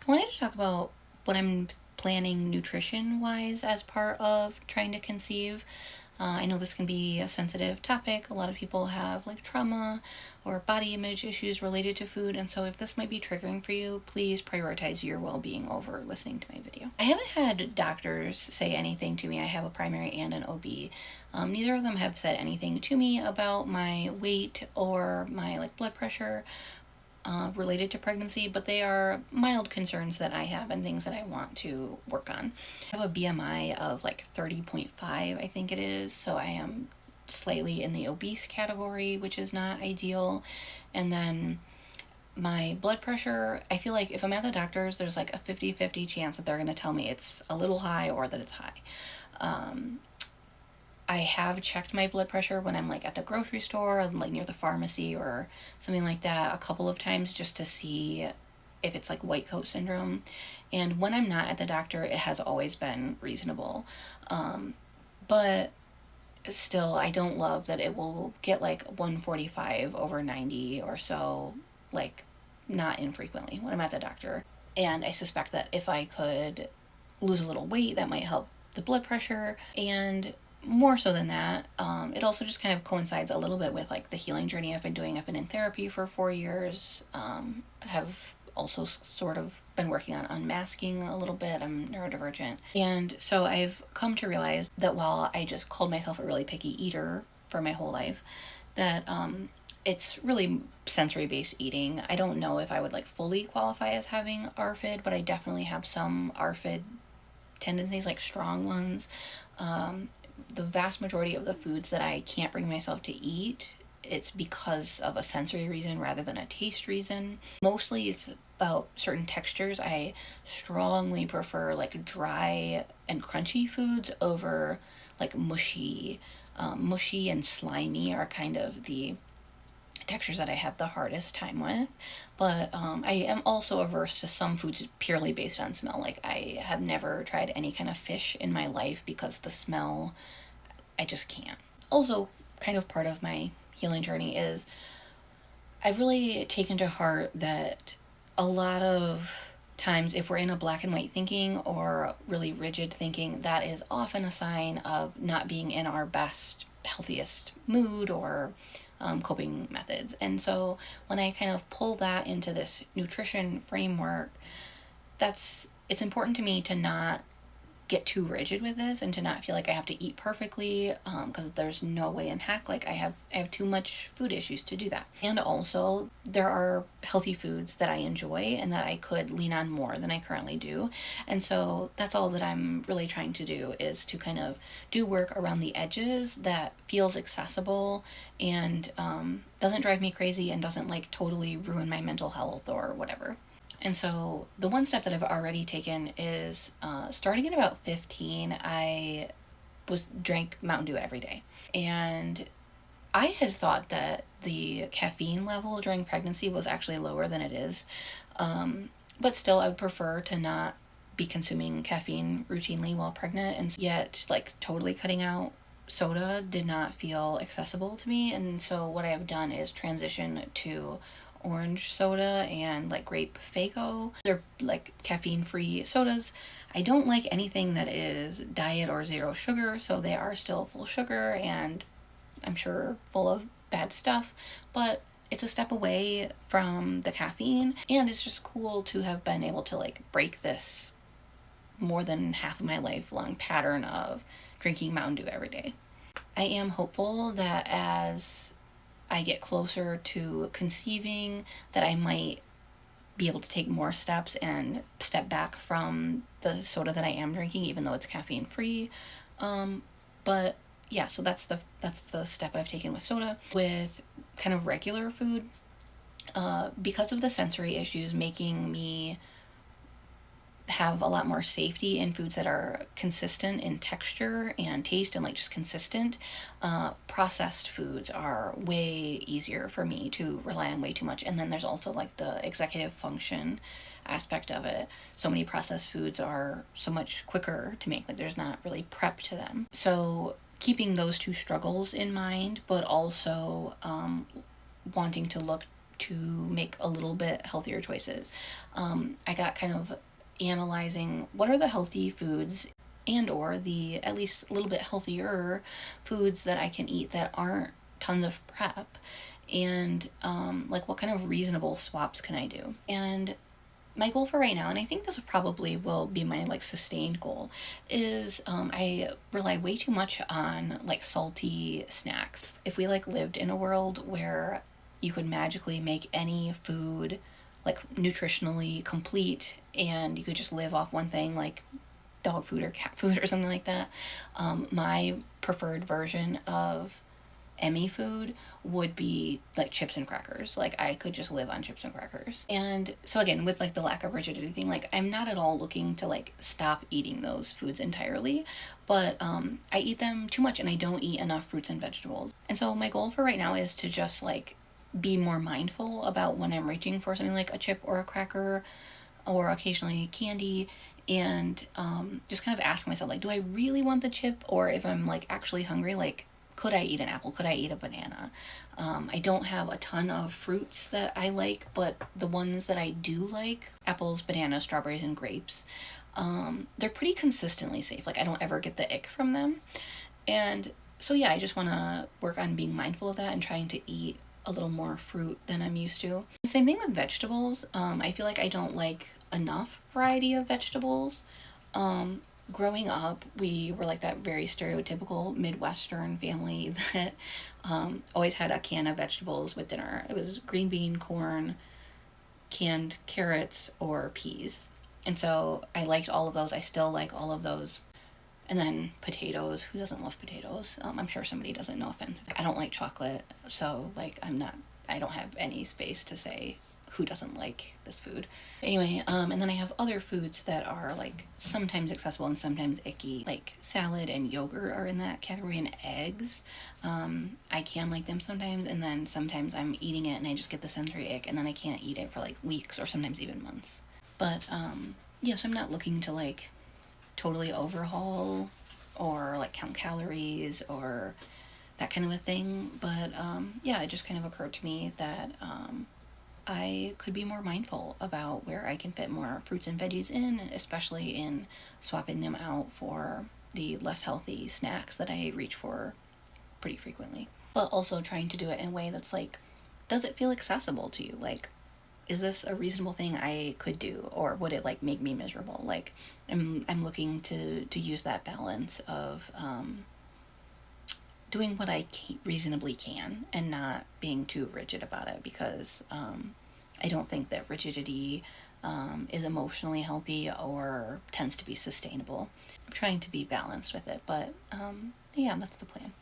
I wanted to talk about what I'm planning nutrition-wise as part of trying to conceive. I know this can be a sensitive topic. A lot of people have like trauma or body image issues related to food, and so if this might be triggering for you, please prioritize your well-being over listening to my video. I haven't had doctors say anything to me. I have a primary and an OB. Neither of them have said anything to me about my weight or my like blood pressure related to pregnancy, but they are mild concerns that I have and things that I want to work on. I have a BMI of like 30.5, I think it is, so I am slightly in the obese category, which is not ideal. And then my blood pressure, I feel like if I'm at the doctor's, there's like a 50-50 chance that they're going to tell me it's a little high or that it's high. I have checked my blood pressure when I'm like at the grocery store and like near the pharmacy or something like that a couple of times just to see if it's like white coat syndrome. And when I'm not at the doctor, it has always been reasonable. But still, I don't love that it will get like 145/90 or so, like not infrequently when I'm at the doctor. And I suspect that if I could lose a little weight, that might help the blood pressure. And more so than that, it also just kind of coincides a little bit with like the healing journey I've been doing. I've been in therapy for 4 years, have also sort of been working on unmasking a little bit. I'm neurodivergent. And so I've come to realize that while I just called myself a really picky eater for my whole life, that it's really sensory based eating. I don't know if I would like fully qualify as having Arfid, but I definitely have some Arfid tendencies, like strong ones. The vast majority of the foods that I can't bring myself to eat, it's because of a sensory reason rather than a taste reason. Mostly it's about certain textures. I strongly prefer like dry and crunchy foods over like mushy. Mushy and slimy are kind of the textures that I have the hardest time with. But I am also averse to some foods purely based on smell. Like I have never tried any kind of fish in my life because the smell, I just can't. Also, kind of part of my healing journey is I've really taken to heart that a lot of times if we're in a black and white thinking or really rigid thinking, that is often a sign of not being in our best, healthiest mood or coping methods. And so when I kind of pull that into this nutrition framework, it's important to me to not get too rigid with this and to not feel like I have to eat perfectly, because there's no way in heck, like I have too much food issues to do that. And also there are healthy foods that I enjoy and that I could lean on more than I currently do. And so that's all that I'm really trying to do, is to kind of do work around the edges that feels accessible and doesn't drive me crazy and doesn't like totally ruin my mental health or whatever. And so the one step that I've already taken is starting at about 15, I drank Mountain Dew every day. And I had thought that the caffeine level during pregnancy was actually lower than it is. But still, I would prefer to not be consuming caffeine routinely while pregnant, and yet like totally cutting out soda did not feel accessible to me. And so what I have done is transition to orange soda and like grape Fago. They're like caffeine-free sodas. I don't like anything that is diet or zero sugar, so they are still full sugar and I'm sure full of bad stuff, but it's a step away from the caffeine, and it's just cool to have been able to like break this more than half of my lifelong pattern of drinking Mountain Dew every day. I am hopeful that as I get closer to conceiving, that I might be able to take more steps and step back from the soda that I am drinking, even though it's caffeine free. But yeah, so that's the step I've taken with soda. With kind of regular food, because of the sensory issues making me have a lot more safety in foods that are consistent in texture and taste and like just consistent. Processed foods are way easier for me to rely on way too much. And then there's also like the executive function aspect of it. So many processed foods are so much quicker to make, like there's not really prep to them. So keeping those two struggles in mind, but also wanting to look to make a little bit healthier choices. I got kind of analyzing what are the healthy foods and or the at least a little bit healthier foods that I can eat that aren't tons of prep, and like what kind of reasonable swaps can I do. And my goal for right now, and I think this probably will be my like sustained goal, is I rely way too much on like salty snacks. If we like lived in a world where you could magically make any food like nutritionally complete and you could just live off one thing like dog food or cat food or something like that, my preferred version of Emmy food would be like chips and crackers. Like I could just live on chips and crackers. And so again, with like the lack of rigidity thing, like I'm not at all looking to like stop eating those foods entirely, but I eat them too much and I don't eat enough fruits and vegetables. And so my goal for right now is to just like be more mindful about when I'm reaching for something like a chip or a cracker or occasionally candy, and just kind of ask myself like, do I really want the chip? Or if I'm like actually hungry, like could I eat an apple? Could I eat a banana? I don't have a ton of fruits that I like, but the ones that I do like, apples, bananas, strawberries, and grapes, they're pretty consistently safe. Like I don't ever get the ick from them. And so yeah, I just want to work on being mindful of that and trying to eat a little more fruit than I'm used to. Same thing with vegetables. I feel like I don't like enough variety of vegetables. Growing up, we were like that very stereotypical Midwestern family that always had a can of vegetables with dinner. It was green bean, corn, canned carrots, or peas. And so I liked all of those. I still like all of those. And then potatoes. Who doesn't love potatoes? I'm sure somebody doesn't, no offense. I don't like chocolate, so like I don't have any space to say who doesn't like this food. Anyway, and then I have other foods that are like sometimes accessible and sometimes icky, like salad and yogurt are in that category, and eggs. I can like them sometimes, and then sometimes I'm eating it and I just get the sensory ick, and then I can't eat it for like weeks or sometimes even months. But yeah, so I'm not looking to like totally overhaul or like count calories or that kind of a thing. But yeah, it just kind of occurred to me that I could be more mindful about where I can fit more fruits and veggies in, especially in swapping them out for the less healthy snacks that I reach for pretty frequently. But also trying to do it in a way that's like, does it feel accessible to you? Like, is this a reasonable thing I could do, or would it like make me miserable? Like I'm looking to use that balance of doing what I reasonably can and not being too rigid about it, because I don't think that rigidity is emotionally healthy or tends to be sustainable. I'm trying to be balanced with it, but yeah, that's the plan.